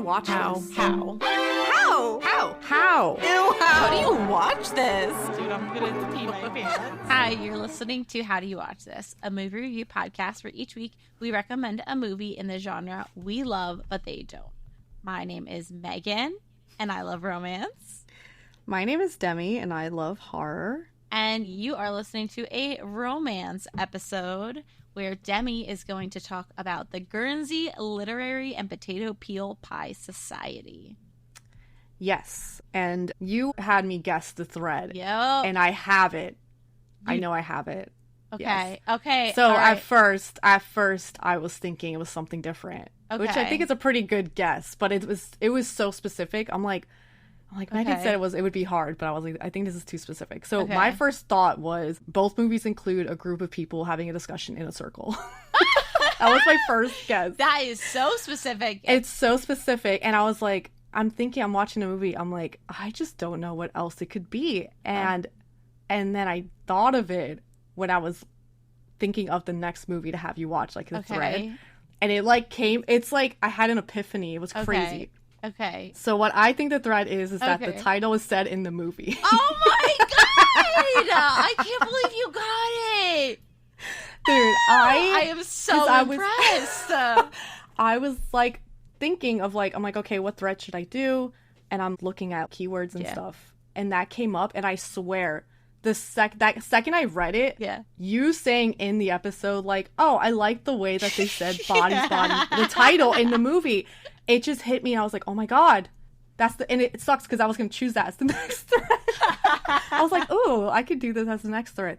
watch this? How? Ew, How do you watch this? Dude, I'm gonna pee my pants. Hi, you're listening to How Do You Watch This, a movie review podcast where each week we recommend a movie in the genre we love, but they don't. My name is Megan, and I love romance. My name is Demi, and I love horror. And you are listening to a romance episode where Demi is going to talk about the Guernsey Literary and Potato Peel Pie Society. Yes, and you had me guess the thread. Yep. And I have it. I know I have it. Okay. Yes. Okay. So all right. at first I was thinking it was something different, which I think is a pretty good guess, but it was so specific. I'm like Megan said it would be hard, but I was like, I think this is too specific. So my first thought was both movies include a group of people having a discussion in a circle. That was my first guess. That is so specific. It's so specific, and I was like, I'm watching a movie, I'm like, I just don't know what else it could be. And then I thought of it when I was thinking of the next movie to have you watch, like the thread. And it like came, it's like I had an epiphany. It was crazy. Okay. So what I think the thread is that the title is said in the movie. Oh my god! I can't believe you got it! Dude, I am so impressed. I was like thinking of like, I'm like, okay, what thread should I do? And I'm looking at keywords and stuff. And that came up, and I swear, that second I read it, you saying in the episode, like, oh, I like the way that they said bodies, the title in the movie. It just hit me, and I was like, oh my god. And it sucks because I was going to choose that as the next thread. I was like, ooh, I could do this as the next thread.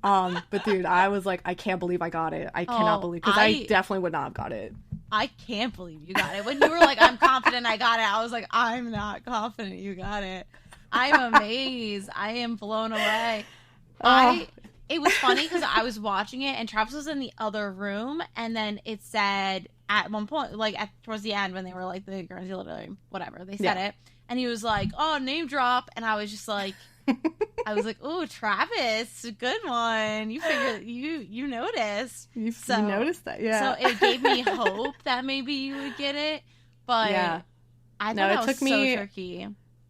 But dude, I was like, I can't believe I got it. I cannot believe, because I definitely would not have got it. I can't believe you got it. When you were like, I'm confident I got it, I was like, I'm not confident you got it. I'm amazed. I am blown away. It was funny because I was watching it and Travis was in the other room, and then it said at one point, like towards the end when they were like the Guernsey Literary, whatever, they said it, and he was like, oh, name drop, and I was just like, I was like, oh, Travis, good one. You figured, you noticed. You noticed that, yeah. So it gave me hope that maybe you would get it, but I thought that was so tricky.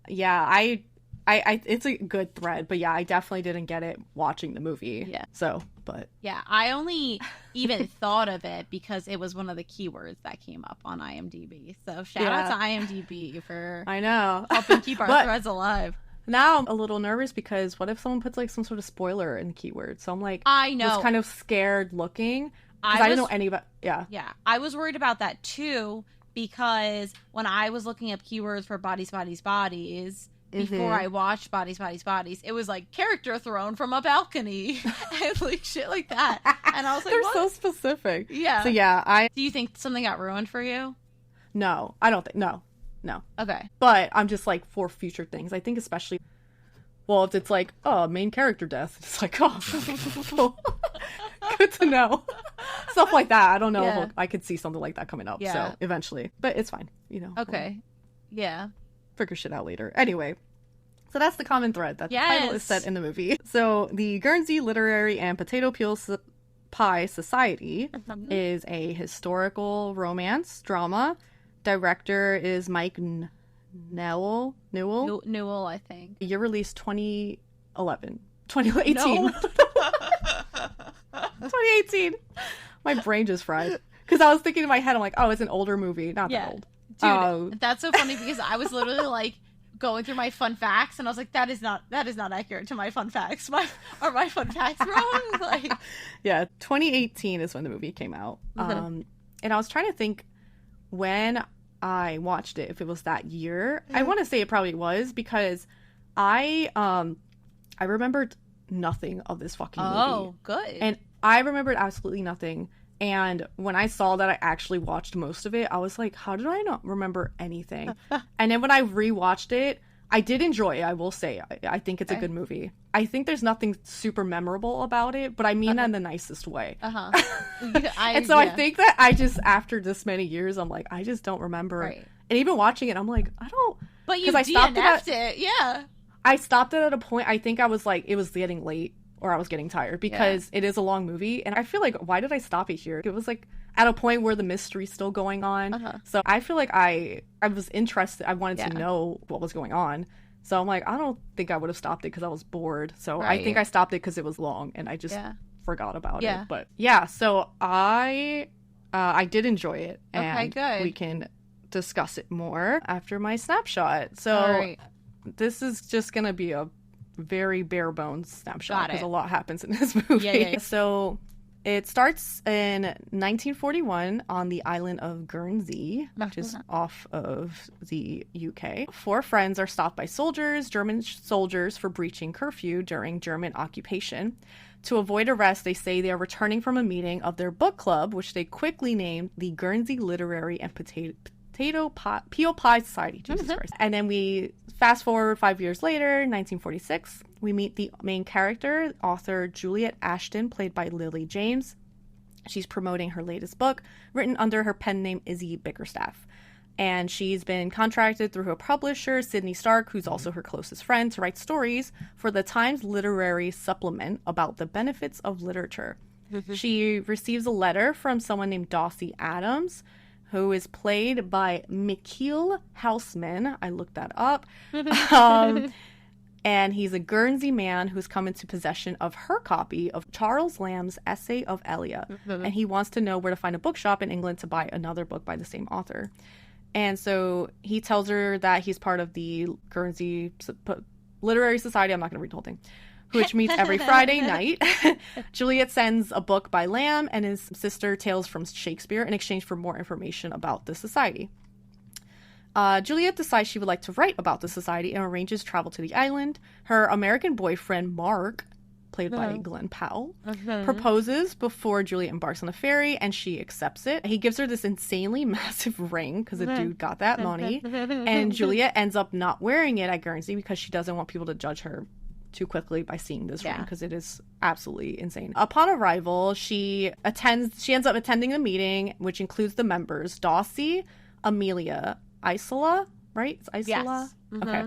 Yeah, I it's a good thread, but yeah, I definitely didn't get it watching the movie. Yeah. So, but yeah, I only even thought of it because it was one of the keywords that came up on IMDb. So shout out to IMDb for helping keep our threads alive. Now I'm a little nervous because what if someone puts like some sort of spoiler in the keyword? So I'm like, I know, was kind of scared looking because I didn't know any about. Yeah, I was worried about that too, because when I was looking up keywords for bodies before I watched Bodies, it was like character thrown from a balcony and like shit like that. And I was like, they're so specific. Yeah. So yeah, do you think something got ruined for you? No, I don't think. No. Okay. But I'm just like, for future things, I think especially, well, if it's like, oh, main character death, it's like, oh, good to know. Stuff like that. I don't know if I could see something like that coming up. So eventually, but it's fine. Okay. We'll figure shit out later. Anyway, so that's the common thread that the title is set in the movie. So the Guernsey Literary and Potato Peel Pie Society is a historical romance drama. Director is Mike Newell, I think. Year release 2018. No. 2018. My brain just fried because I was thinking in my head, I'm like, oh, it's an older movie, not that old. Dude, that's so funny because I was literally like going through my fun facts and I was like, that is not accurate to my fun facts. Are my fun facts wrong? Like, yeah, 2018 is when the movie came out. And I was trying to think when I watched it, if it was that year. I want to say it probably was, because I remembered nothing of this fucking movie. Oh, good. And I remembered absolutely nothing. And when I saw that I actually watched most of it, I was like, how did I not remember anything? And then when I rewatched it, I did enjoy it, I will say. I think it's a good movie. I think there's nothing super memorable about it, but I mean that in the nicest way. And so I think that I just, after this many years, I'm like, I just don't remember. Right. And even watching it, I'm like, I don't. But you DNF'd it, yeah. I stopped it at a point, I think I was like, it was getting late. Or I was getting tired because it is a long movie. And I feel like, why did I stop it here? It was like at a point where the mystery's still going on. So I feel like I was interested. I wanted to know what was going on. So I'm like, I don't think I would have stopped it because I was bored. So I think I stopped it because it was long and I just forgot about it. But yeah, so I did enjoy it. And good. We can discuss it more after my snapshot. So this is just going to be a very bare bones snapshot because a lot happens in this movie. So it starts in 1941 on the island of Guernsey, which is off of the UK. 4 friends are stopped by German soldiers, for breaching curfew during German occupation. To avoid arrest, they say they are returning from a meeting of their book club, which they quickly named the Guernsey Literary and Peel Pie Society. Jesus Christ. And then we fast forward 5 years later, 1946. We meet the main character, author Juliet Ashton, played by Lily James. She's promoting her latest book, written under her pen name Izzy Bickerstaff. And she's been contracted through her publisher, Sidney Stark, who's also her closest friend, to write stories for the Times Literary Supplement about the benefits of literature. She receives a letter from someone named Dossie Adams, who is played by Mikhail Hausman. I looked that up. And he's a Guernsey man who's come into possession of her copy of Charles Lamb's Essay of Elia. And he wants to know where to find a bookshop in England to buy another book by the same author. And so he tells her that he's part of the Guernsey Literary Society. I'm not going to read the whole thing. Which meets every Friday night. Juliet sends a book by Lamb and his sister Tales from Shakespeare in exchange for more information about the society. Juliet decides she would like to write about the society and arranges travel to the island. Her American boyfriend, Mark, played by Glenn Powell, proposes before Juliet embarks on a ferry, and she accepts it. He gives her this insanely massive ring because the dude got that money, and Juliet ends up not wearing it at Guernsey because she doesn't want people to judge her too quickly by seeing this ring because it is absolutely insane. Upon arrival, she ends up attending the meeting, which includes the members Dossie, Amelia, Isola, right? It's Isola? Yes. Okay.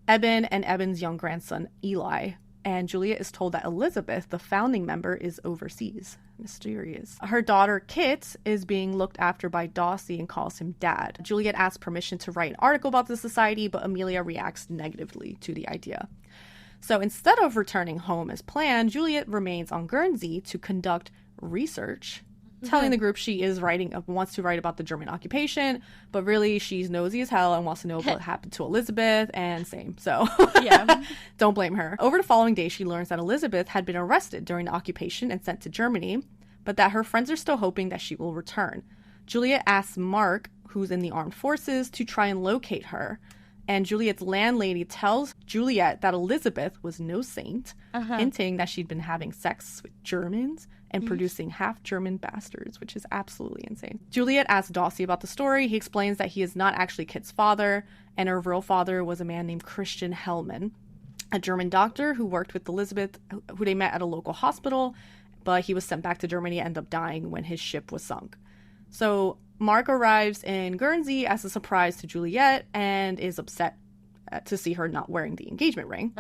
Eben and Eben's young grandson, Eli. And Juliet is told that Elizabeth, the founding member, is overseas. Mysterious. Her daughter, Kit, is being looked after by Dossie and calls him Dad. Juliet asks permission to write an article about the society, but Amelia reacts negatively to the idea. So instead of returning home as planned, Juliet remains on Guernsey to conduct research, telling the group she is wants to write about the German occupation, but really she's nosy as hell and wants to know what happened to Elizabeth, and same. So don't blame her. Over the following day, she learns that Elizabeth had been arrested during the occupation and sent to Germany, but that her friends are still hoping that she will return. Juliet asks Mark, who's in the armed forces, to try and locate her. And Juliet's landlady tells Juliet that Elizabeth was no saint, hinting that she'd been having sex with Germans and producing half-German bastards, which is absolutely insane. Juliet asks Dossie about the story. He explains that he is not actually Kit's father, and her real father was a man named Christian Hellman, a German doctor who worked with Elizabeth, who they met at a local hospital, but he was sent back to Germany and ended up dying when his ship was sunk. So Mark arrives in Guernsey as a surprise to Juliet and is upset to see her not wearing the engagement ring.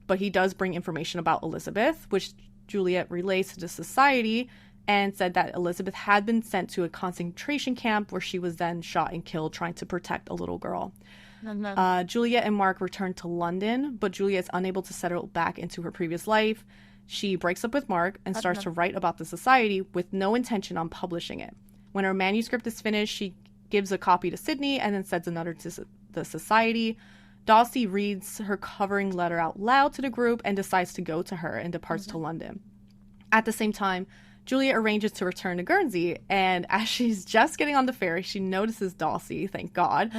But he does bring information about Elizabeth, which Juliet relays to the society, and said that Elizabeth had been sent to a concentration camp where she was then shot and killed trying to protect a little girl. Juliet and Mark return to London, but Juliet's unable to settle back into her previous life. She breaks up with Mark and starts to write about the society with no intention on publishing it. When her manuscript is finished, she gives a copy to Sydney and then sends another to the society. Dossie reads her covering letter out loud to the group and decides to go to her and departs to London. At the same time, Juliet arranges to return to Guernsey, and as she's just getting on the ferry, she notices Dossie, thank God,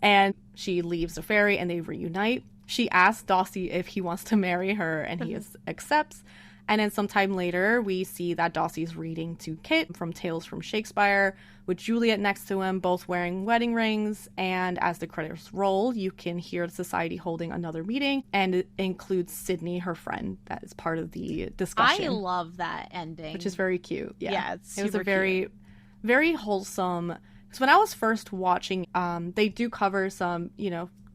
and she leaves the ferry and they reunite. She asks Dossie if he wants to marry her, and he accepts. And then sometime later, we see that Dossie's reading to Kit from Tales from Shakespeare, with Juliet next to him, both wearing wedding rings. And as the credits roll, you can hear the society holding another meeting, and it includes Sydney, her friend, that is part of the discussion. I love that ending. Which is very cute. Yeah, it was a very, very wholesome. Because when I was first watching, they do cover some,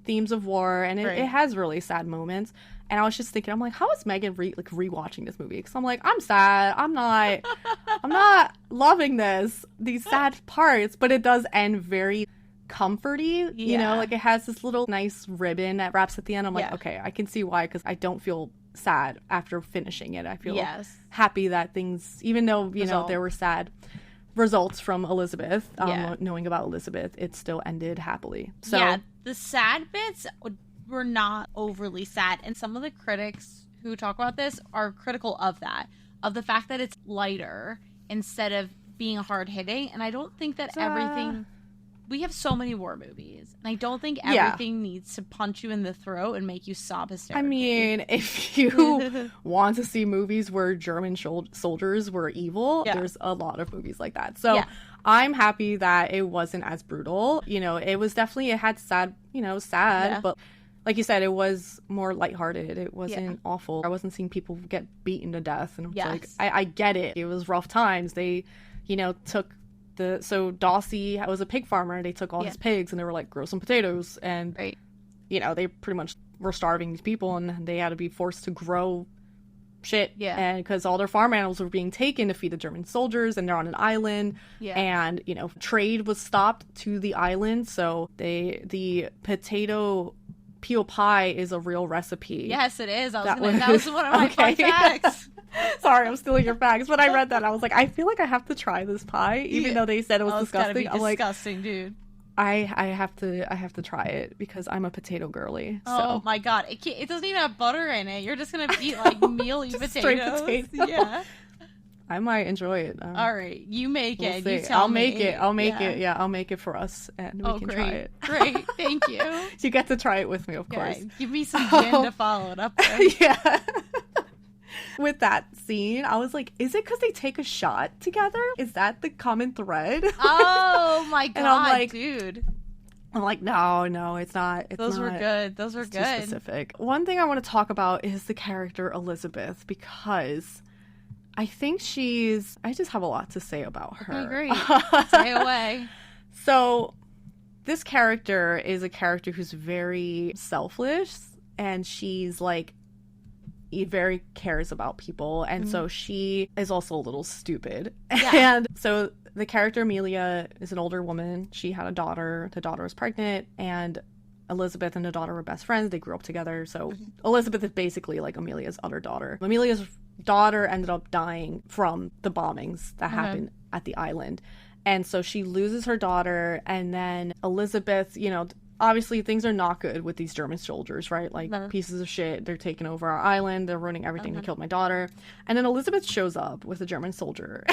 themes of war, and it has really sad moments. And I was just thinking, I'm like, how is Megan rewatching this movie? Because I'm like, I'm sad. I'm not loving these sad parts. But it does end very comforty. You know, like it has this little nice ribbon that wraps at the end. I'm like, okay, I can see why, because I don't feel sad after finishing it. I feel happy that things, even though, you know, there were sad results from Elizabeth, knowing about Elizabeth, it still ended happily. So yeah, the sad bits were not overly sad, and some of the critics who talk about this are critical of that, of the fact that it's lighter instead of being hard hitting. And I don't think that everything, we have so many war movies, and I don't think everything needs to punch you in the throat and make you sob hysterically. I mean, if you want to see movies where German soldiers were evil, there's a lot of movies like that. So I'm happy that it wasn't as brutal. You know, it was definitely, it had sad, but like you said, it was more lighthearted. It wasn't awful. I wasn't seeing people get beaten to death. And it was like, I get it. It was rough times. They, took so Dossie was a pig farmer. They took all his pigs and they were like, grow some potatoes. And, they pretty much were starving these people, and they had to be forced to grow shit. And because all their farm animals were being taken to feed the German soldiers, and they're on an island. And, trade was stopped to the island. So the potato peel pie is a real recipe. Yes, it is. That was one of my fun facts. Sorry, I'm stealing your facts. When I read that, I was like, I feel like I have to try this pie, even though they said it was disgusting. I'm disgusting, dude. I have to try it because I'm a potato girly. So. Oh my god, it doesn't even have butter in it. You're just gonna eat like mealy potatoes. Straight potato. Yeah. I might enjoy it. All right, you make it. We'll you tell I'll me. make it. I'll make it. Yeah, I'll make it for us, and we can try it. Great, thank you. You get to try it with me, of course. Give me some gin to follow it up with. Yeah. With that scene, I was like, is it because they take a shot together? Is that the common thread? Oh my god, and I'm like, dude. I'm like, no, it's not. Those were good. Those were good. Too specific. One thing I want to talk about is the character Elizabeth, because I think I just have a lot to say about her. I agree. Say away. So this character is a character who's very selfless, and she's like, very cares about people, and so she is also a little stupid. And so the character Amelia is an older woman. She had a daughter. The daughter was pregnant, and Elizabeth and the daughter were best friends. They grew up together. So Elizabeth is basically like Amelia's other daughter. Amelia's daughter ended up dying from the bombings that happened at the island, and so she loses her daughter. And then Elizabeth, obviously things are not good with these German soldiers, right? Like pieces of shit. They're taking over our island. They're ruining everything. They killed my daughter. And then Elizabeth shows up with a German soldier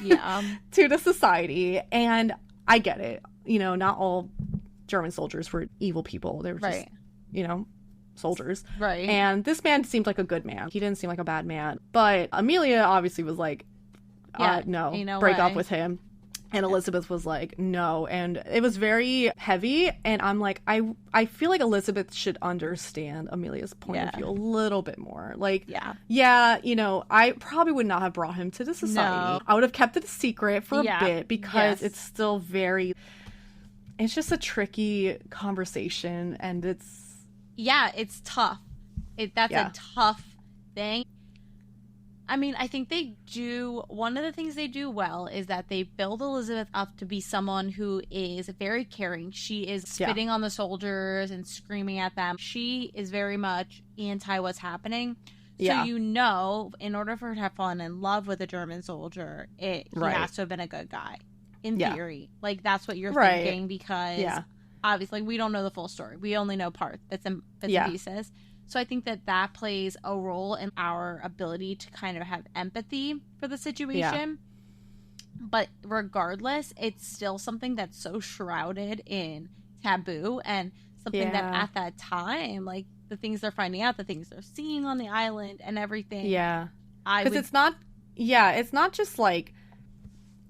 to the society. And I get it. Not all German soldiers were evil people. They were just, soldiers. Right. And this man seemed like a good man. He didn't seem like a bad man. But Amelia obviously was like, no, break up with him. And Elizabeth was like, no. And it was very heavy. And I'm like, I feel like Elizabeth should understand Amelia's point of view a little bit more. Like, I probably would not have brought him to the society. No. I would have kept it a secret for a bit, because it's still it's just a tricky conversation. And it's tough. That's a tough thing. I mean, I think one of the things they do well is that they build Elizabeth up to be someone who is very caring. She is spitting on the soldiers and screaming at them. She is very much anti what's happening. So in order for her to have fallen in love with a German soldier, he has to have been a good guy. In theory. Like, that's what you're thinking, because obviously we don't know the full story. We only know bits and pieces. So I think that plays a role in our ability to kind of have empathy for the situation. But regardless, it's still something that's so shrouded in taboo, and something that at that time, like the things they're finding out, the things they're seeing on the island and everything. Yeah. Because it's not just like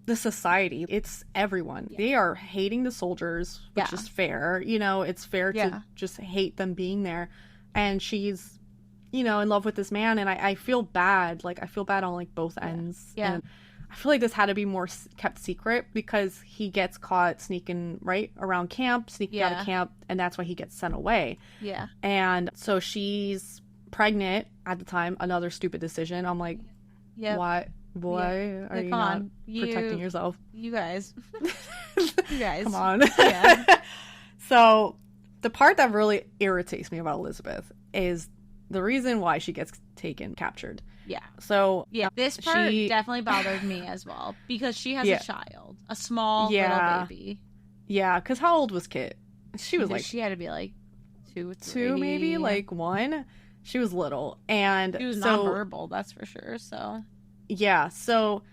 the society, it's everyone. They are hating the soldiers, which is fair. It's fair to just hate them being there. And she's, in love with this man. And I feel bad. Like, I feel bad on, like, both ends. Yeah. And I feel like this had to be more kept secret, because he gets caught sneaking right around camp, sneaking out of camp. And that's why he gets sent away. Yeah. And so she's pregnant at the time, another stupid decision. I'm like, why are you not protecting yourself? You guys. You guys. Come on. Yeah. So the part that really irritates me about Elizabeth is the reason why she gets captured. Yeah. So this part definitely bothered me as well because she has a child, a small little baby. Yeah, because how old was Kit? She was like, she had to be like 2, 3. 2 maybe, like 1. She was little, and she was nonverbal, that's for sure. So yeah, so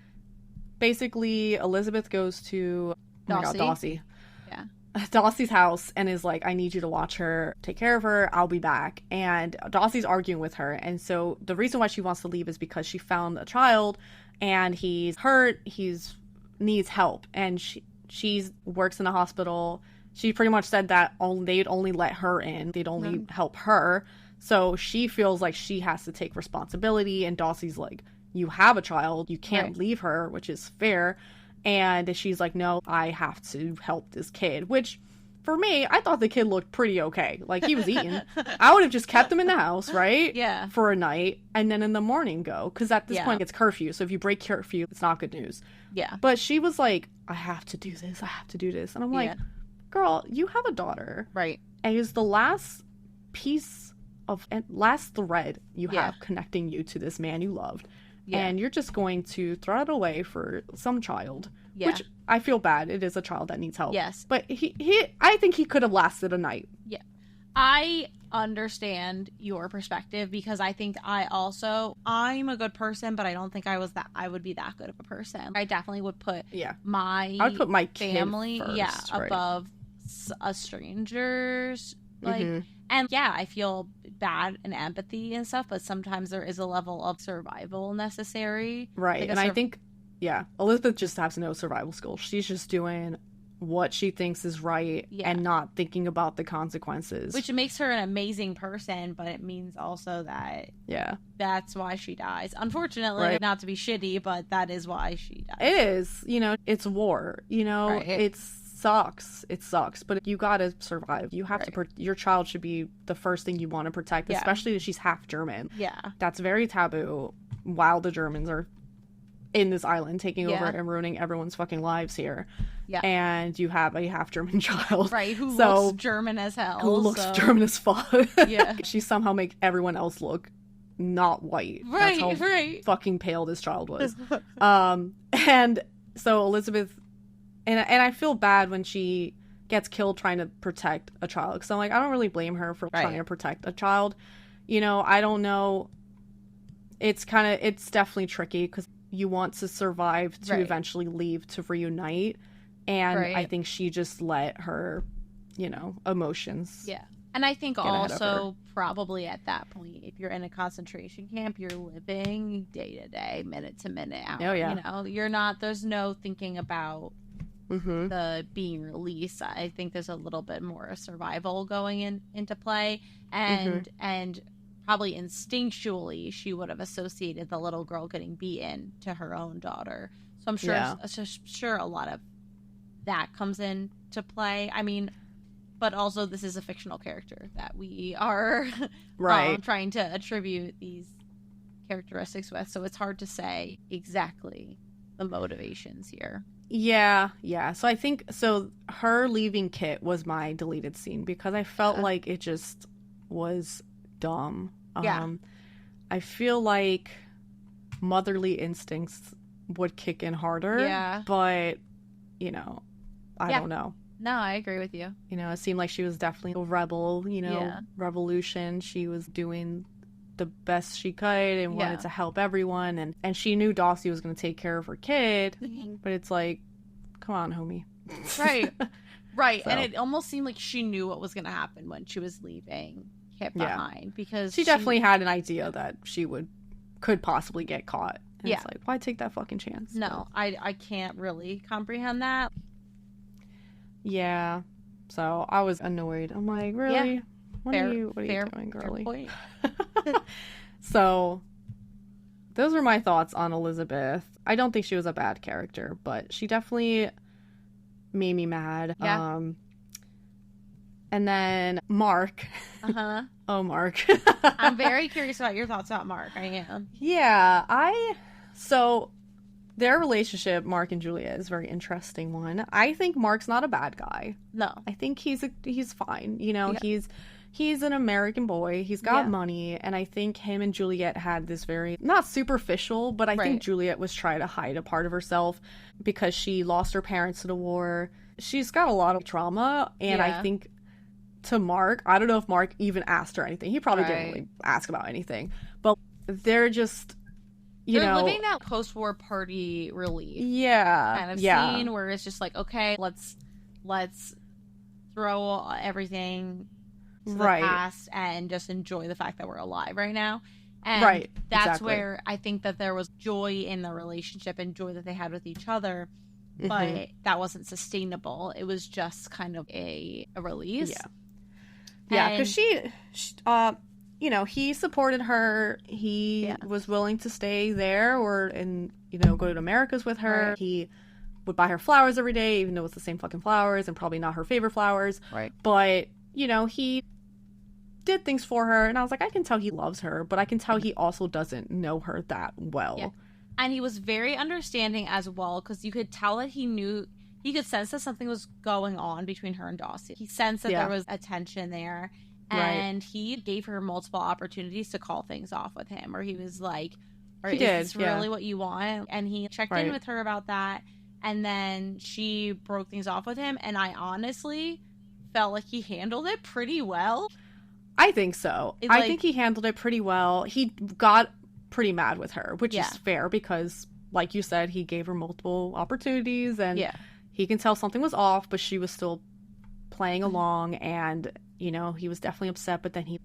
basically Elizabeth goes to Dawsey. Yeah. Dawsey's house and is like, I need you to watch her, take care of her, I'll be back. And Dawsey's arguing with her, and so the reason why she wants to leave is because she found a child and he's hurt, needs help, and she works in a hospital. She pretty much said that they'd only let her in, they'd only help her, so she feels like she has to take responsibility, and Dawsey's like, you have a child, you can't leave her, which is fair. And she's like, no, I have to help this kid, which for me, I thought the kid looked pretty okay. Like, he was eating. I would have just kept him in the house, right? Yeah. For a night, and then in the morning go, because at this point it's curfew, so if you break curfew, it's not good news. Yeah. But she was like, I have to do this, and I'm like, girl, you have a daughter. Right. And it's the last thread you have connecting you to this man you loved. Yeah. And you're just going to throw it away for some child, which I feel bad. It is a child that needs help. Yes. But I think he could have lasted a night. Yeah. I understand your perspective because I think I'm a good person, but I don't think I would be that good of a person. I definitely would put I would put my family first, above a stranger's and I feel bad and empathy and stuff, but sometimes there is a level of survival necessary. Right. Like and I think, Elizabeth just has no survival skills. She's just doing what she thinks is right and not thinking about the consequences. Which makes her an amazing person, but it means also that that's why she dies. Unfortunately, not to be shitty, but that is why she dies. It is. It's war. It sucks, but you gotta survive. You have to your child should be the first thing you want to protect, especially if she's half German. That's very taboo while the Germans are in this island taking over and ruining everyone's fucking lives here. And you have a half German child, who looks German as hell, who looks German as fuck. She somehow makes everyone else look not white. That's how fucking pale this child was. And so Elizabeth, and I feel bad when she gets killed trying to protect a child, because I'm like, I don't really blame her for trying to protect a child. I don't know. It's definitely tricky because you want to survive to eventually leave to reunite, and I think she just let her, emotions. Yeah, and I think also probably at that point, if you're in a concentration camp, you're living day to day, minute to minute. Oh yeah. You're not. There's no thinking about the being released. I think there's a little bit more survival going into play, and probably instinctually she would have associated the little girl getting beaten to her own daughter. So I'm sure a lot of that comes into play. I mean, but also this is a fictional character that we are trying to attribute these characteristics with, so it's hard to say exactly the motivations here. Yeah. So I think her leaving Kit was my deleted scene because I felt like it just was dumb. I feel like motherly instincts would kick in harder. Yeah. But, I don't know. No, I agree with you. It seemed like she was definitely a rebel, revolution. She was doing the best she could and wanted to help everyone. And she knew Dawsey was going to take care of her kid. But it's like, come on, homie. Right. Right. So. And it almost seemed like she knew what was going to happen when she was leaving Kit behind, because she definitely had an idea that she could possibly get caught. And it's like, why take that fucking chance? No, I can't really comprehend that. Yeah. So I was annoyed. I'm like, really? Yeah. What are you doing, girly? Fair point. So those were my thoughts on Elizabeth. I don't think she was a bad character, but she definitely made me mad. Yeah. And then Mark. Uh-huh. Oh, Mark. I'm very curious about your thoughts about Mark. I am. Yeah, so their relationship, Mark and Juliet, is a very interesting one. I think Mark's not a bad guy. No. I think he's fine. You know, he's an American boy. He's got money, and I think him and Juliet had this very, not superficial, but I think Juliet was trying to hide a part of herself because she lost her parents to the war. She's got a lot of trauma, and I think to Mark, I don't know if Mark even asked her anything. He probably didn't really ask about anything, but they're just, they're living that post-war party relief kind of scene where it's just like, okay, let's throw everything to the past and just enjoy the fact that we're alive right now. And that's where I think that there was joy in the relationship and joy that they had with each other, but that wasn't sustainable. It was just kind of a release. Yeah, because she, he supported her. He was willing to stay there and go to the Americas with her. He would buy her flowers every day, even though it's the same fucking flowers and probably not her favorite flowers. But, he did things for her. And I was like, I can tell he loves her, but I can tell he also doesn't know her that well. Yeah. And he was very understanding as well, because you could tell that he could sense that something was going on between her and Dawsey. He sensed that there was a tension there. And he gave her multiple opportunities to call things off with him. Or he was like, is this really what you want? And he checked in with her about that. And then she broke things off with him. And I honestly felt like he handled it pretty well. I think so. I think he handled it pretty well. He got pretty mad with her, which is fair because, like you said, he gave her multiple opportunities. And he can tell something was off, but she was still playing along, and he was definitely upset, but then he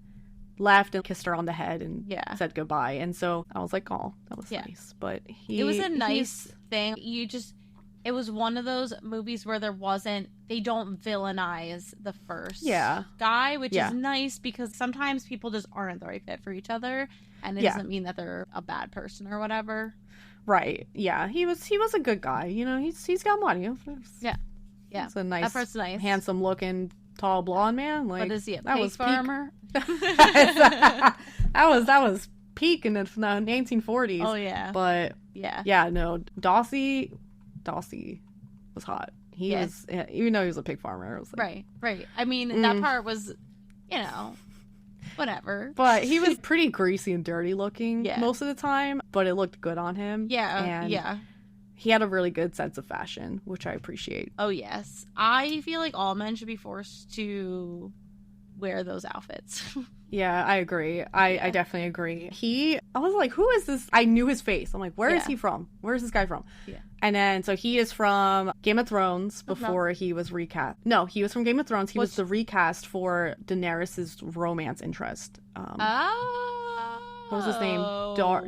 left and kissed her on the head and said goodbye. And so I was like, oh, that was nice. But it was a nice thing. It was one of those movies where they don't villainize the first guy, which is nice because sometimes people just aren't the right fit for each other, and it doesn't mean that they're a bad person or whatever. Right. Yeah. He was a good guy. He's got money. Yeah. He's a nice, handsome looking, tall blonde man. Like, what is he, a pig farmer? that was peak in the 1940s. Oh yeah. But no, Dawsey was hot. He was, even though he was a pig farmer. I was like, right. I mean, that part was, whatever. But he was pretty greasy and dirty looking most of the time, but it looked good on him. Yeah. He had a really good sense of fashion, which I appreciate. Oh, yes. I feel like all men should be forced to wear those outfits. Yeah, I agree. I definitely agree. I was like, who is this? I knew his face. I'm like, where is he from? Where is this guy from? Yeah. And then, so he is from Game of Thrones before he was recast. No, he was from Game of Thrones. He was the recast for Daenerys' romance interest. What was his name?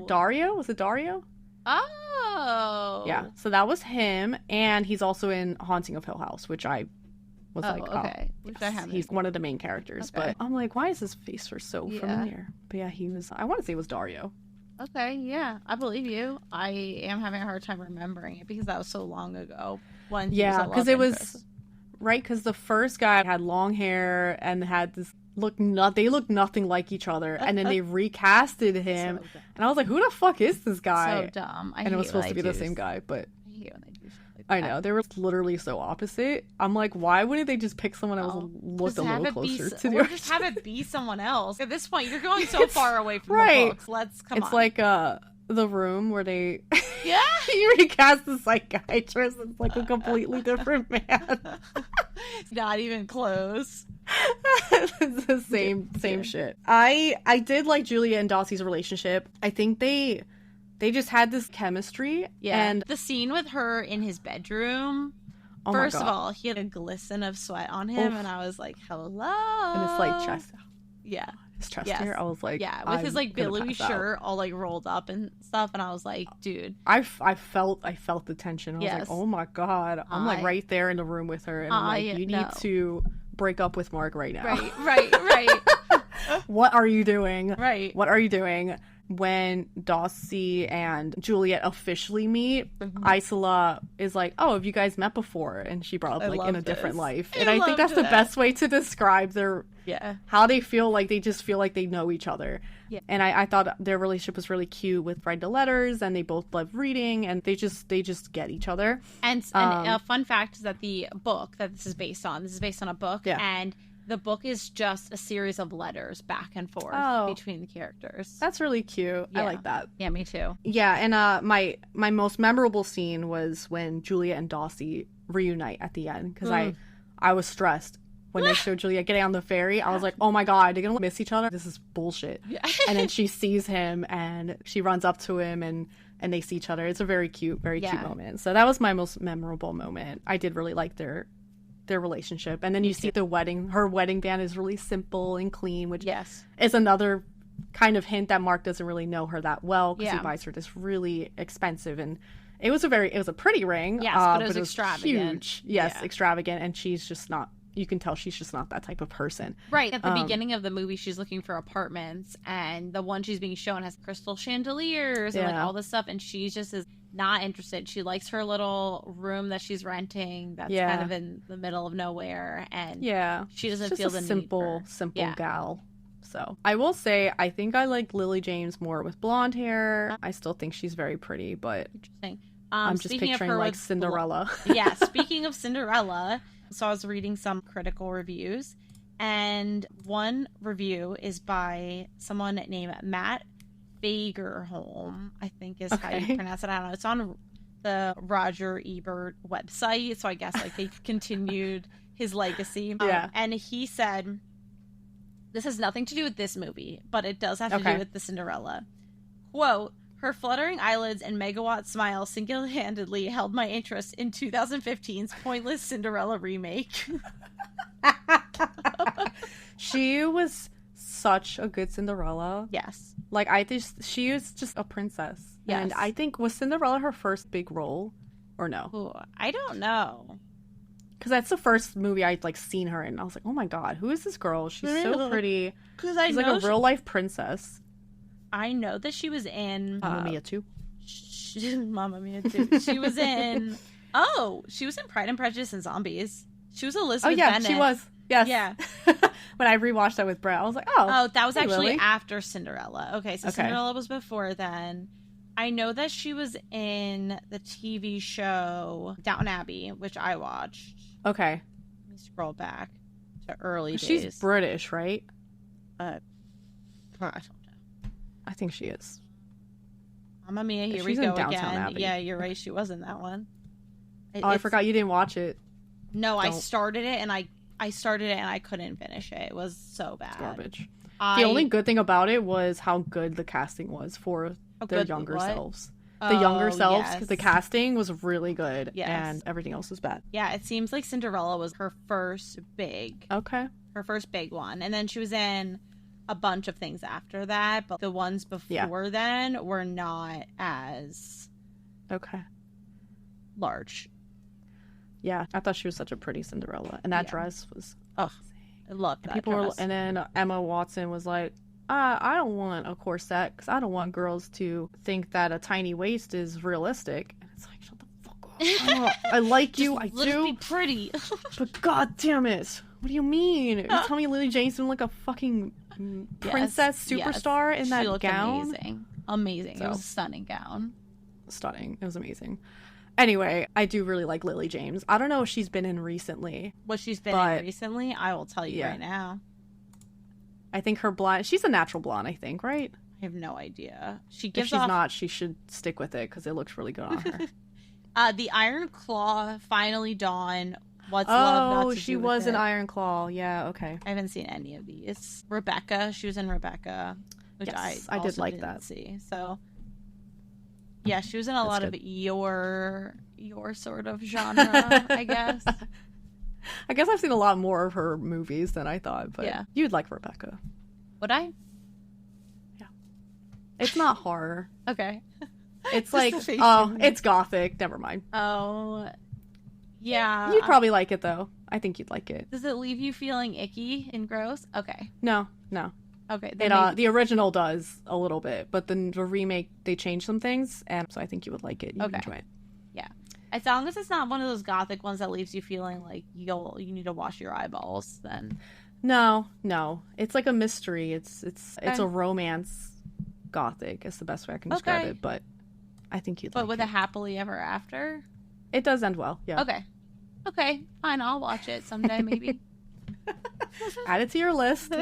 Dario? Was it Dario? Oh. Yeah, so that was him. And he's also in Haunting of Hill House, which I was okay. Yes, he's one of the main characters. Okay. But I'm like, why is his face so familiar? But yeah, I want to say it was Dario. Okay, yeah, I believe you. I am having a hard time remembering it because that was so long ago. Because it was because the first guy had long hair and had this they looked nothing like each other, and then they recasted him, and I was like, who the fuck is this guy? So dumb. And it was supposed to be the same guy, but I hate when they do shit like that. I know, they were literally so opposite. I'm like, why wouldn't they just pick someone else looked a little closer to the Or just have it be someone else. At this point, you're going so far away from the books. It's like The Room, where they you recast the psychiatrist. It's like a completely different man. Not even close. It's the same shit. I did like Julia and Dawsey's relationship. I think they just had this chemistry. Yeah. And the scene with her in his bedroom. First of all, he had a glisten of sweat on him, and I was like, hello. And it's like chest. Yeah. His chest hair. I was like, with his like billowy shirt all like rolled up and stuff, and I was like, dude. I felt the tension. I was like, oh my god. I'm like right there in the room with her, and I'm like, you need to break up with Mark right now. Right. What are you doing? Right. What are you doing? when Dawsey and Juliet officially meet, Isola is like, oh, have you guys met before? And she brought up, like, in a different life. And I think that's the best way to describe how they feel. Like, they just feel like they know each other. Yeah. And I thought their relationship was really cute with writing the letters, and they both love reading, and they just get each other. And a fun fact is that the book that this is based on a book, and the book is just a series of letters back and forth between the characters. That's really cute. Yeah. I like that. Yeah, me too. Yeah, and my most memorable scene was when Juliet and Dawsey reunite at the end, because I was stressed. When they showed Juliet getting on the ferry, I was like, oh my god, they're gonna miss each other? This is bullshit. Yeah. And then she sees him, and she runs up to him, and they see each other. It's a very cute moment. So that was my most memorable moment. I did really like their relationship. And then you see her wedding band is really simple and clean, which is another kind of hint that Mark doesn't really know her that well, because he buys her this really expensive, and it was a pretty ring. Yes, but it was extravagant. Huge. Yes, extravagant, and she's just not. You can tell she's just not that type of person. Right. At the beginning of the movie, she's looking for apartments, and the one she's being shown has crystal chandeliers and like all this stuff, and she just is not interested. She likes her little room that she's renting that's kind of in the middle of nowhere, and she doesn't feel the simple gal. So I will say, I think I like Lily James more with blonde hair. I still think she's very pretty, but interesting. I'm just picturing like Cinderella. Speaking of Cinderella. So I was reading some critical reviews, and one review is by someone named Matt Fagerholm, I think is how you pronounce it. I don't know. It's on the Roger Ebert website, so I guess like they've continued his legacy. And he said, this has nothing to do with this movie, but it does have to do with the Cinderella. Quote, her fluttering eyelids and megawatt smile single-handedly held my interest in 2015's pointless Cinderella remake. She was such a good Cinderella. Yes. Like, she was just a princess. Yes. And I think, was Cinderella her first big role? Or no? Ooh, I don't know. Because that's the first movie I'd, like, seen her in. I was like, oh my god, who is this girl? She's so pretty. She's like a real-life princess. I know that she was in Mamma Mia 2. Mamma Mia 2. She was in Pride and Prejudice and Zombies. She was Elizabeth Bennet. She was. Yes. Yeah. When I rewatched that with Brett, I was like, oh, that was actually Lily. After Cinderella. Okay, so Cinderella was before then. I know that she was in the TV show Downton Abbey, which I watched. Okay. Let me scroll back to early days. She's British, right? I don't know. I think she is. Mamma Mia, here we go again. Abbey. Yeah, you're right. She was in that one. I forgot you didn't watch it. No, I started it and I couldn't finish it. It was so bad. It's garbage. The only good thing about it was how good the casting was for their younger selves. The younger selves, the casting was really good, and everything else was bad. Yeah, it seems like Cinderella was her first big. Okay. Her first big one, and then she was in a bunch of things after that, but the ones before then were not as large. Yeah, I thought she was such a pretty Cinderella, and that dress was I love that dress. And then Emma Watson was like, I don't want a corset because I don't want girls to think that a tiny waist is realistic. And it's like, shut the fuck up. I like you, I let do. It be pretty. But god damn it, what do you mean? You tell me Lily James looked like a fucking princess superstar in that gown? Amazing. It was a stunning gown. Stunning. It was amazing. Anyway, I do really like Lily James. I don't know what she's been in recently. What she's been in recently? I will tell you right now. I think her blonde. She's a natural blonde, I think, right? I have no idea. If she's not, she should stick with it because it looks really good on her. The Iron Claw, Finally Dawn. What's Love Not to Do she with was it? an Iron Claw. Yeah, okay. I haven't seen any of these. Rebecca, she was in Rebecca, which I did like that. See, so yeah, she was in a lot of your sort of genre, I guess. I guess I've seen a lot more of her movies than I thought, but you'd like Rebecca. Would I? Yeah. It's not horror. Okay. It's like, it's gothic. Never mind. Oh, yeah. You'd probably like it, though. I think you'd like it. Does it leave you feeling icky and gross? Okay. No. Okay. The original does a little bit, but then the remake, they changed some things, and so I think you would like it. You would enjoy it. Yeah. As long as it's not one of those gothic ones that leaves you feeling like you need to wash your eyeballs, then. No. It's like a mystery. It's a romance gothic. Is the best way I can describe it, but I think you'd like it. But with a happily ever after? It does end well, yeah. Okay, fine. I'll watch it someday, maybe. Add it to your list.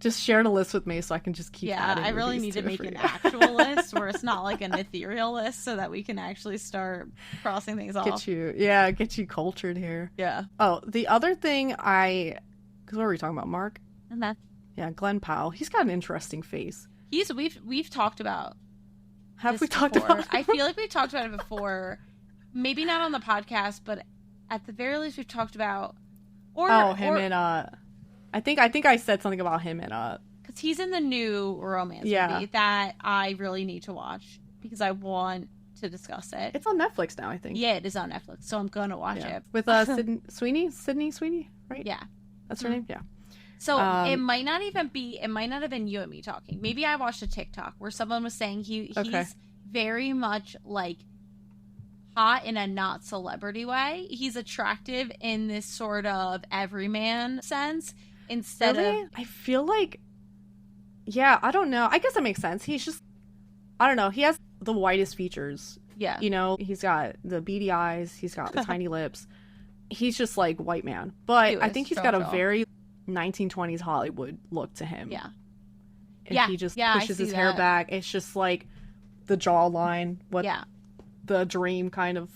Just share the list with me so I can just keep adding. I really need to make an actual list where it's not like an ethereal list so that we can actually start crossing things off. Get you cultured here. Yeah. Oh, the other thing because what were we talking about, Mark? And that. Yeah, Glenn Powell. He's got an interesting face. We've talked about. Have we talked about it? I feel like we've talked about it before. Maybe not on the podcast, but at the very least we've talked about. I think I said something about him in because he's in the new romance movie that I really need to watch because I want to discuss it. It's on Netflix now, I think. Yeah, it is on Netflix, so I'm gonna watch it with Sydney Sweeney, right? Yeah, that's her name. Yeah. So it might not have been you and me talking. Maybe I watched a TikTok where someone was saying he's very much like hot in a not celebrity way. He's attractive in this sort of everyman sense instead of. I feel like, I don't know. I guess that makes sense. He's just, I don't know. He has the whitest features. Yeah. You know, he's got the beady eyes. He's got the tiny lips. He's just like white man. But I think he's got a very 1920s Hollywood look to him. Yeah. And he just pushes his hair back. It's just like the jawline. The dream kind of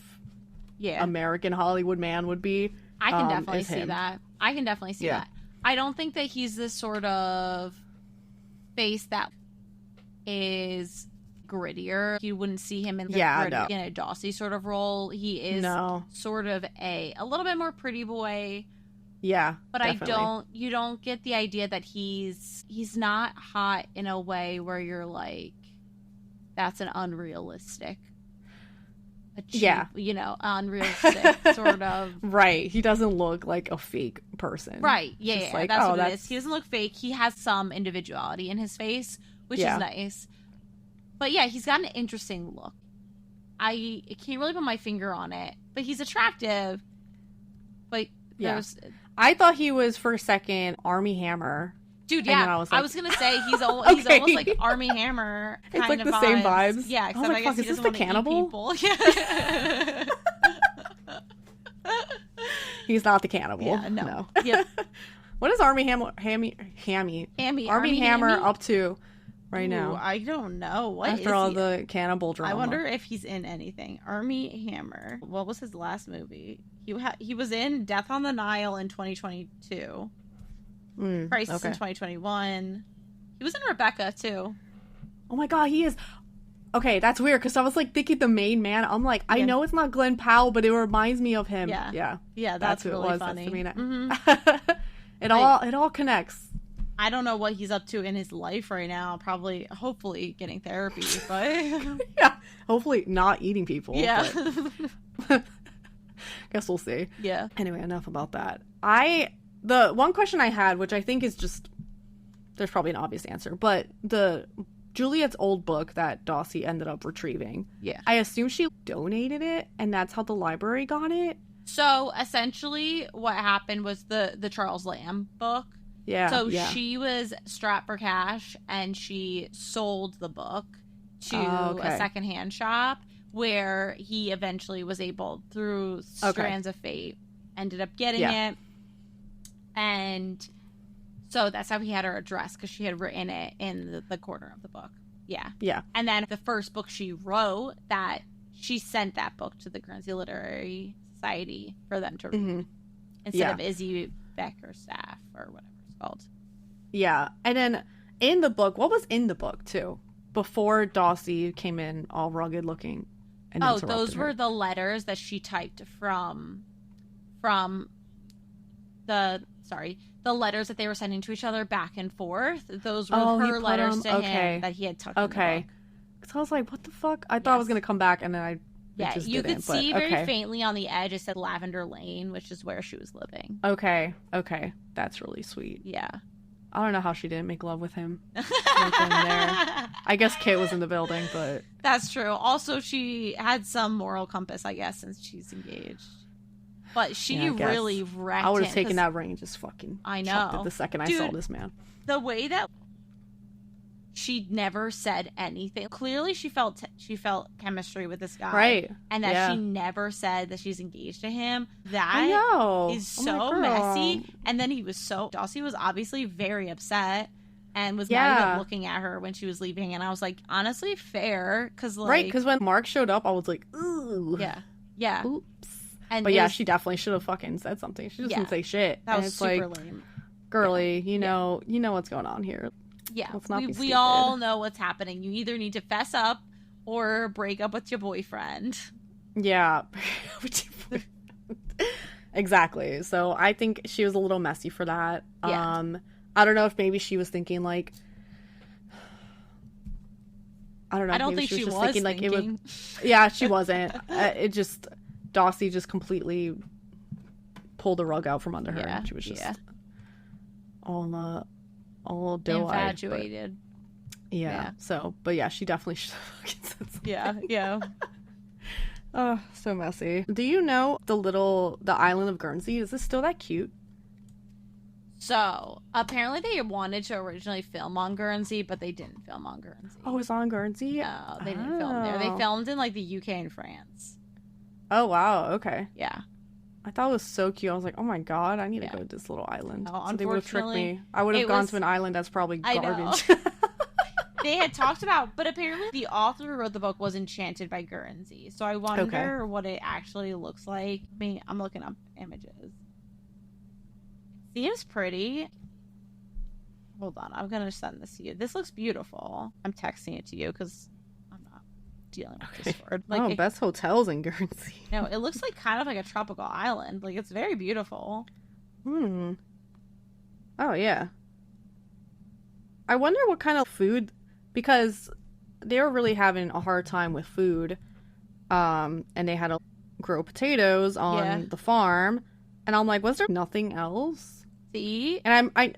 American Hollywood man would be. I can definitely see that. I can definitely see that. I don't think that he's this sort of face that is grittier. You wouldn't see him in in a Dawsey sort of role. He is sort of a little bit more pretty boy. Yeah, but definitely. You don't get the idea that he's not hot in a way where you're like, that's an unrealistic. Unrealistic sort of. Right. He doesn't look like a fake person. Right. Yeah. Like, that's what it is. He doesn't look fake. He has some individuality in his face, which is nice. But yeah, he's got an interesting look. I can't really put my finger on it, but he's attractive. But I thought he was for a second Army Hammer. Dude, yeah, I was gonna say he's almost like Army Hammer. It's like the same vibes. Yeah, except I guess he doesn't want to eat people. Yeah. He's not the cannibal. Yeah, no. Yep. What is Army Hammer up to right now? I don't know. What after all the cannibal drama? I wonder if he's in anything. Army Hammer. What was his last movie? He was in Death on the Nile in 2022. Crisis in 2021. He was in Rebecca too. Oh my god, he is. Okay, that's weird because I was like thinking the main man. I'm like, I know it's not Glenn Powell, but it reminds me of him. Yeah. That's who really it was. Funny. That's the main. It all connects. I don't know what he's up to in his life right now. Hopefully getting therapy, but hopefully not eating people. Yeah. But... Guess we'll see. Yeah. Anyway, enough about that. The one question I had, which I think is just, there's probably an obvious answer, but the Juliet's old book that Dawsey ended up retrieving. Yeah. I assume she donated it, and that's how the library got it. So essentially, what happened was the Charles Lamb book. Yeah. So she was strapped for cash, and she sold the book to a secondhand shop where he eventually was able, through strands of fate, ended up getting it. And so that's how he had her address, because she had written it in the corner of the book. Yeah. Yeah. And then the first book she wrote, that she sent that book to the Guernsey Literary Society for them to read instead of Izzy Beckerstaff or whatever it's called. Yeah. And then in the book, what was in the book too? Before Dawsey came in all rugged looking. And those were the letters that she typed from the letters that they were sending to each other back and forth. Those were her letters to him that he had tucked in the book. Because I was like, what the fuck? I thought I was going to come back, and then you could see very faintly on the edge, it said Lavender Lane, which is where she was living. Okay. That's really sweet. Yeah. I don't know how she didn't make love with him. Right then and there. I guess Kit was in the building, but that's true. Also, she had some moral compass, I guess, since she's engaged. But she really wrecked I would have him, taken that ring and just fucking chucked it the second I saw this man. The way that she never said anything. Clearly, she felt chemistry with this guy, right? And that she never said that she's engaged to him. That is so messy. And then Dawsey was obviously very upset and was not even looking at her when she was leaving. And I was like, honestly, fair, because because when Mark showed up, I was like, ooh, yeah, oops. But she definitely should have fucking said something. She just didn't say shit. That was super lame. Girly, you know what's going on here. Yeah, we all know what's happening. You either need to fess up or break up with your boyfriend. Yeah. Exactly. So I think she was a little messy for that. Yeah. I don't know if maybe she was thinking like, I don't know. I don't think she was thinking. Like it would. Yeah, she wasn't. Dawsey just completely pulled the rug out from under her. And she was just all doe-eyed, infatuated. So, but yeah, she definitely should have fucking said something. Yeah. Oh, so messy. Do you know the island of Guernsey? Is this still that cute? So, apparently they wanted to originally film on Guernsey, but they didn't film on Guernsey. Oh, it's on Guernsey? No, they didn't film there. They filmed in, like, the UK and France. Oh, wow. Okay. Yeah. I thought it was so cute. I was like, oh my god, I need to go to this little island. No, so they would have tricked me. I would have gone to an island that's probably garbage. They had talked about, but apparently the author who wrote the book was enchanted by Guernsey. So I wonder what it actually looks like. I mean, I'm looking up images. Seems pretty. Hold on, I'm going to send this to you. This looks beautiful. I'm texting it to you because I'm not dealing with Discord. Like, best hotels in Guernsey. No, it looks like kind of like a tropical island. Like, it's very beautiful. Oh, yeah. I wonder what kind of food, because they were really having a hard time with food, and they had to grow potatoes on the farm, and I'm like, was there nothing else? See? And I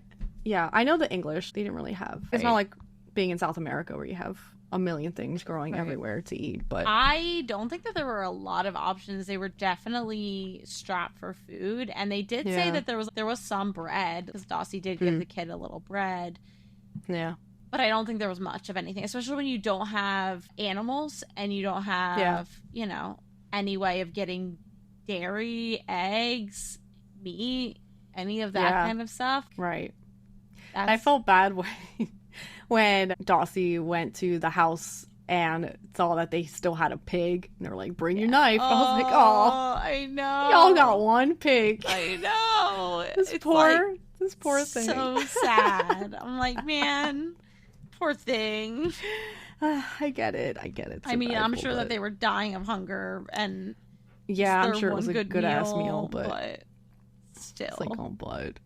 know the English, they didn't really have. It's not like being in South America where you have a million things growing everywhere to eat, but I don't think that there were a lot of options. They were definitely strapped for food, and they did say that there was some bread, because Dawsey did give the kid a little bread. Yeah. But I don't think there was much of anything, especially when you don't have animals and you don't have, any way of getting dairy, eggs, meat, any of that kind of stuff. Right. I felt bad when Dawsey went to the house and saw that they still had a pig. And they were like, bring your knife. I was like, oh, I know. Y'all got one pig. I know. This poor thing. So sad. I'm like, man, poor thing. I get it. I mean, I'm sure that they were dying of hunger, and I'm sure it was a good ass meal, but still, it's like on blood.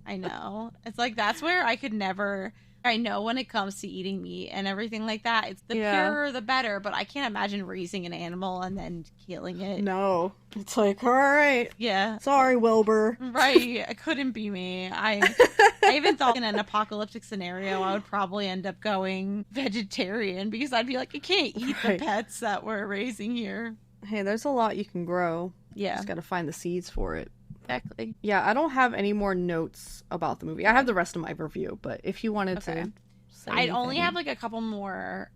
I know. It's like that's where I could never. I know when it comes to eating meat and everything like that, it's the purer the better, but I can't imagine raising an animal and then killing it. No. It's like, all right. Yeah. Sorry, Wilbur. Right. It couldn't be me. I even thought in an apocalyptic scenario, I would probably end up going vegetarian because I'd be like, I can't eat the pets that we're raising here. Hey, there's a lot you can grow. Yeah. You just got to find the seeds for it. Exactly. Yeah, I don't have any more notes about the movie. I have the rest of my review, but if you wanted to say I'd only have like a couple more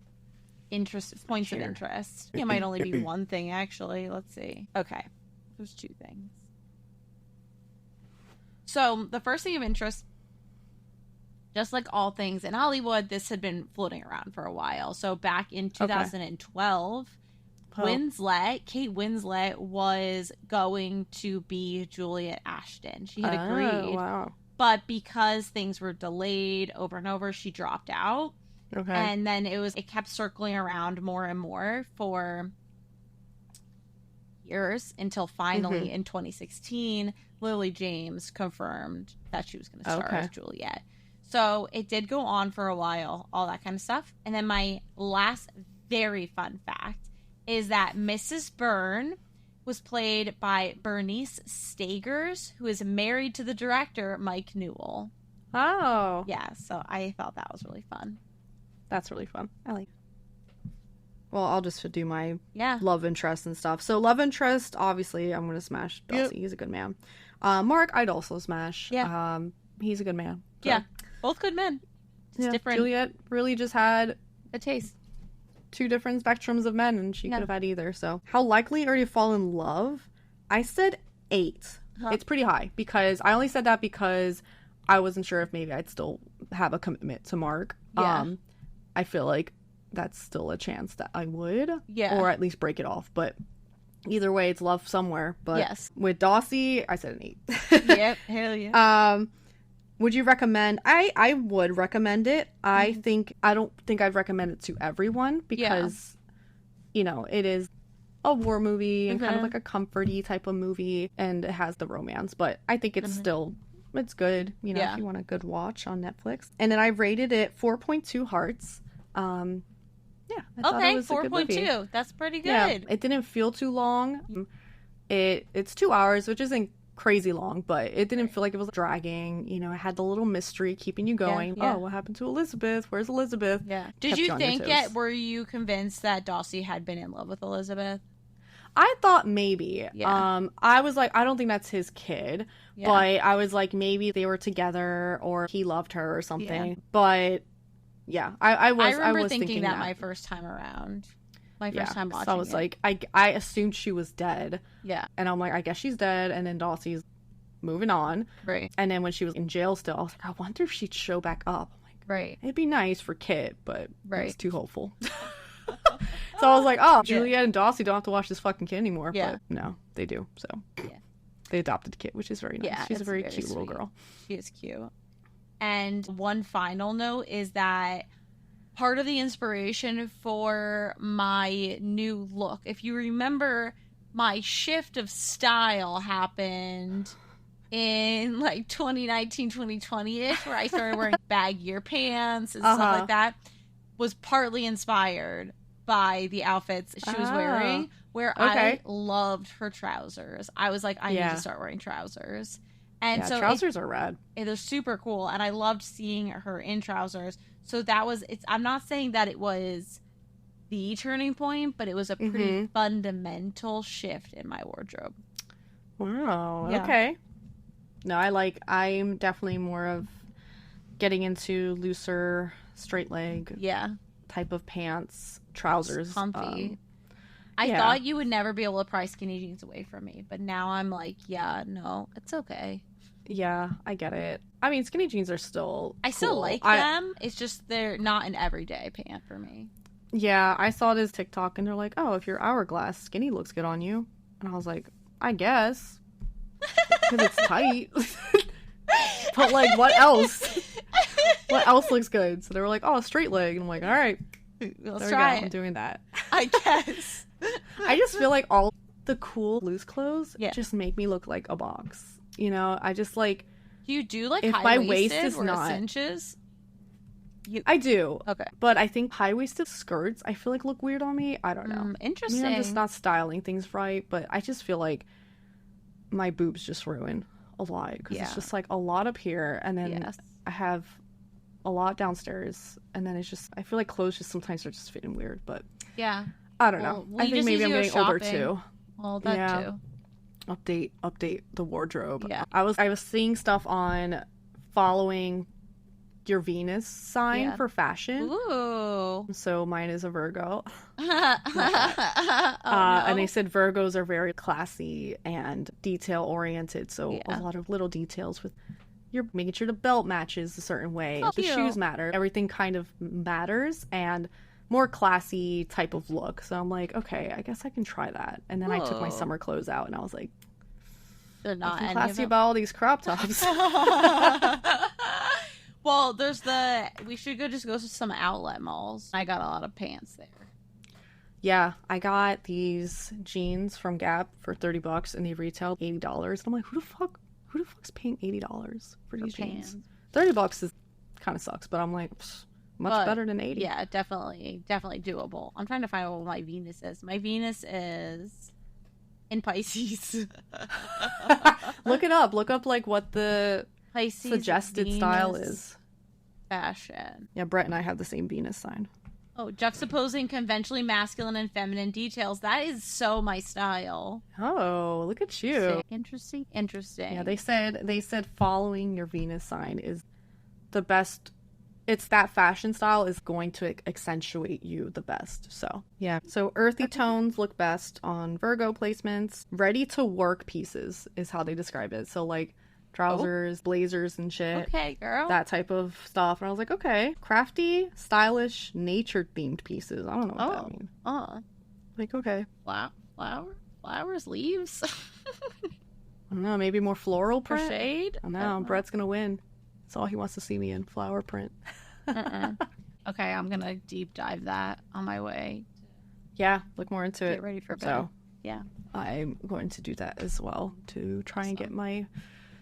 points of interest. It might only be one thing, actually. Let's see. Okay. There's two things. So the first thing of interest, just like all things in Hollywood, this had been floating around for a while. So back in 2012... Kate Winslet was going to be Juliet Ashton. She had agreed. Wow. But because things were delayed over and over, she dropped out. Okay. And then it kept circling around more and more for years until finally in 2016, Lily James confirmed that she was going to star as Juliet. So it did go on for a while, all that kind of stuff. And then my last very fun fact is that Mrs. Byrne was played by Bernice Stagers, who is married to the director, Mike Newell. Oh. Yeah, so I thought that was really fun. That's really fun. I like it. Well, I'll just do my Yeah. love interest and stuff. So love interest, obviously, I'm going to smash Darcy. Yep. He's a good man. Mark, I'd also smash. Yeah. He's a good man. So. Yeah. Both good men. It's different. Juliet really just had a taste. 2 different spectrums of men, and she could have had either. So how likely are you to fall in love? I said 8. It's pretty high, because I only said that because I wasn't sure if maybe I'd still have a commitment to Mark. Yeah. I feel like that's still a chance that I would. Yeah. Or at least break it off. But either way, it's love somewhere. But yes. With Darcy, I said an 8. Yep. Hell yeah. Would you recommend? I would recommend it. I don't think I'd recommend it to everyone because, you know, it is a war movie and kind of like a comforty type of movie, and it has the romance. But I think it's still, it's good, you know, if you want a good watch on Netflix. And then I rated it 4.2 hearts. I thought it was 4.2. That's pretty good. Yeah, it didn't feel too long. It's 2 hours, which isn't crazy long, but it didn't feel like it was dragging. You know, it had the little mystery keeping you going. Oh, what happened to Elizabeth? Where's Elizabeth? Yeah. Did you think it? Were you convinced that Darcy had been in love with Elizabeth? I thought maybe. Yeah. I was like, I don't think that's his kid, but I was like, maybe they were together or he loved her or something. Yeah. But yeah, I was thinking that my first time around. My first time watching so I was like, I assumed she was dead. Yeah. And I'm like, I guess she's dead. And then Darcy's moving on. Right. And then when she was in jail still, I was like, I wonder if she'd show back up. I'm like, right. It'd be nice for Kit, but it was too hopeful. So I was like, oh, Juliet and Darcy don't have to watch this fucking kid anymore. Yeah. But no, they do. So they adopted the kid, which is very nice. Yeah, she's a very cute little girl. She is cute. And one final note is that part of the inspiration for my new look, if you remember, my shift of style happened in like 2019, 2020-ish, where I started wearing baggier pants and stuff like that, was partly inspired by the outfits she was wearing, where I loved her trousers. I was like, I need to start wearing trousers. And so trousers are rad. They're super cool, and I loved seeing her in trousers. So that was, I'm not saying that it was the turning point, but it was a pretty fundamental shift in my wardrobe. Wow. Yeah. Okay. No, I'm definitely more of getting into looser, straight leg type of pants, trousers. It's comfy. I thought you would never be able to pry skinny jeans away from me, but now I'm like, no, it's okay. Yeah, I get it. I mean, skinny jeans are still I still like them. It's just they're not an everyday pant for me. Yeah, I saw this TikTok and they're like, oh, if you're hourglass, skinny looks good on you. And I was like, I guess. Because it's tight. But like, what else? What else looks good? So they were like, oh, straight leg. And I'm like, all right. Let's try it. I'm doing that. I guess. I just feel like all the cool loose clothes just make me look like a box. You know, I just like... Do you do like if my waist is not cinches? I do. Okay. But I think high-waisted skirts, I feel like look weird on me. I don't know. Interesting. Maybe I'm just not styling things right, but I just feel like my boobs just ruin a lot. Because it's just like a lot up here, and then I have a lot downstairs, and then it's just... I feel like clothes just sometimes are just fitting weird, but... Yeah. I don't know. I think maybe I'm getting older, too. Well, that too. Update the wardrobe. Yeah. I was seeing stuff on following your Venus sign for fashion. Ooh. So mine is a Virgo. No. And they said Virgos are very classy and detail oriented. So a lot of little details with you're making sure the belt matches a certain way. The shoes matter. Everything kind of matters and more classy type of look. So I'm like, okay, I guess I can try that. And then I took my summer clothes out and I was like, they're not any classy about all these crop tops. Well, we should go to some outlet malls. I got a lot of pants there. Yeah, I got these jeans from Gap for $30 and they retailed $80. And I'm like, who the fuck's paying $80 for these jeans? $30 is kind of sucks, but I'm like, much better than 80. Yeah, definitely doable. I'm trying to find out what my Venus is. My Venus is in Pisces. Look it up. Look up like what the Pisces suggested Venus style is. Fashion. Yeah, Brett and I have the same Venus sign. Oh, juxtaposing conventionally masculine and feminine details. That is so my style. Oh, look at you. Sick. Interesting. Yeah, they said following your Venus sign is the best. It's that fashion style is going to accentuate you the best. So, yeah. So, earthy tones look best on Virgo placements. Ready to work pieces is how they describe it. So, like trousers, blazers, and shit. Okay, girl. That type of stuff. And I was like, okay. Crafty, stylish, nature-themed pieces. I don't know what that means. Like, okay. Flowers, leaves. I don't know. Maybe more floral print? Crocheted? I don't know. Brett's going to win. That's all he wants to see me in, flower print. Okay, I'm going to deep dive that on my way. Yeah, look more into it. Get ready for bed. So, yeah. I'm going to do that as well to try and get my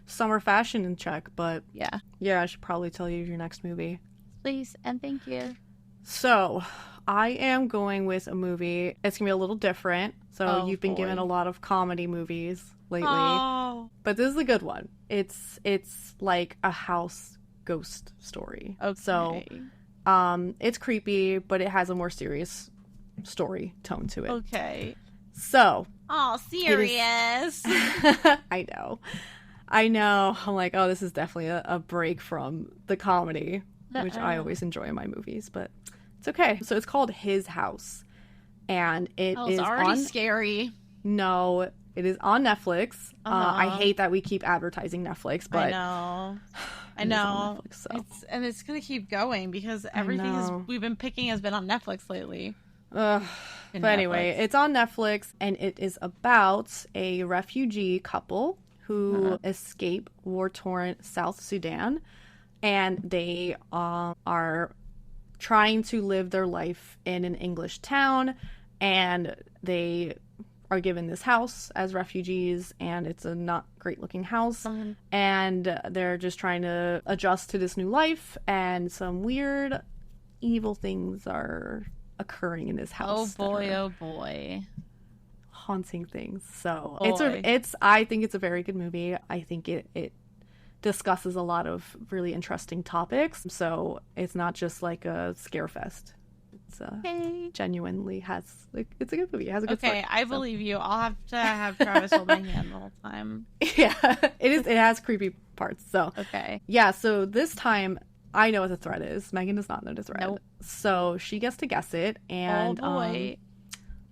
summer fashion in check. But yeah, I should probably tell you your next movie. Please, and thank you. So, I am going with a movie. It's going to be a little different. So, you've been given a lot of comedy movies lately. Oh. But this is a good one. It's like a house ghost story. Okay. So, it's creepy, but it has a more serious story tone to it. Okay. So. Oh, serious. I know. I'm like, oh, this is definitely a break from the comedy, which I always enjoy in my movies, but it's okay. So it's called His House, and it's already scary. No, it is on Netflix. I hate that we keep advertising Netflix, but I know. Netflix, so. It's gonna keep going because everything we've been picking has been on Netflix lately. But anyway, it's on Netflix, and it is about a refugee couple who escape war-torn South Sudan, and they are trying to live their life in an English town, and they are given this house as refugees, and it's a not great looking house, and they're just trying to adjust to this new life, and some weird evil things are occurring in this house. Oh boy. Haunting things. So I think it's a very good movie. I think it discusses a lot of really interesting topics. So it's not just like a scare fest. It's genuinely it's a good movie. It has a good story. I believe you. I'll have to have Travis hold my hand the whole time. Yeah, it has creepy parts. So okay. Yeah, so this time I know what the threat is. Megan does not know the threat. Nope. So she gets to guess it, and oh boy.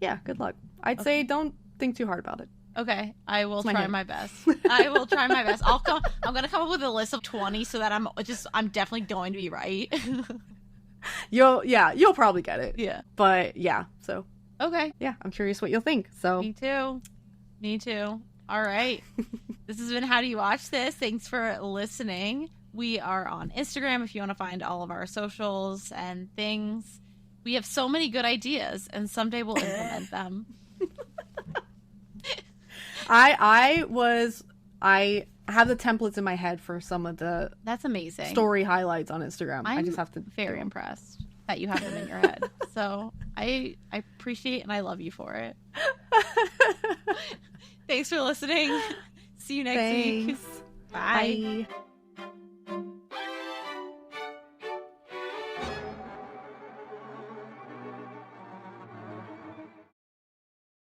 Yeah, good luck. I'd say don't think too hard about it. Okay, I will try my best. I will try my best. I'm gonna come up with a list of 20 so that I'm definitely going to be right. You'll probably get it. Yeah. But yeah, so okay. Yeah, I'm curious what you'll think. So Me too. All right. This has been How Do You Watch This? Thanks for listening. We are on Instagram if you want to find all of our socials and things. We have so many good ideas, and someday we'll implement them. I have the templates in my head for some of the that's amazing story highlights on Instagram. I just have to very impressed that you have them in your head. So I appreciate and I love you for it. Thanks for listening. See you next week. Bye.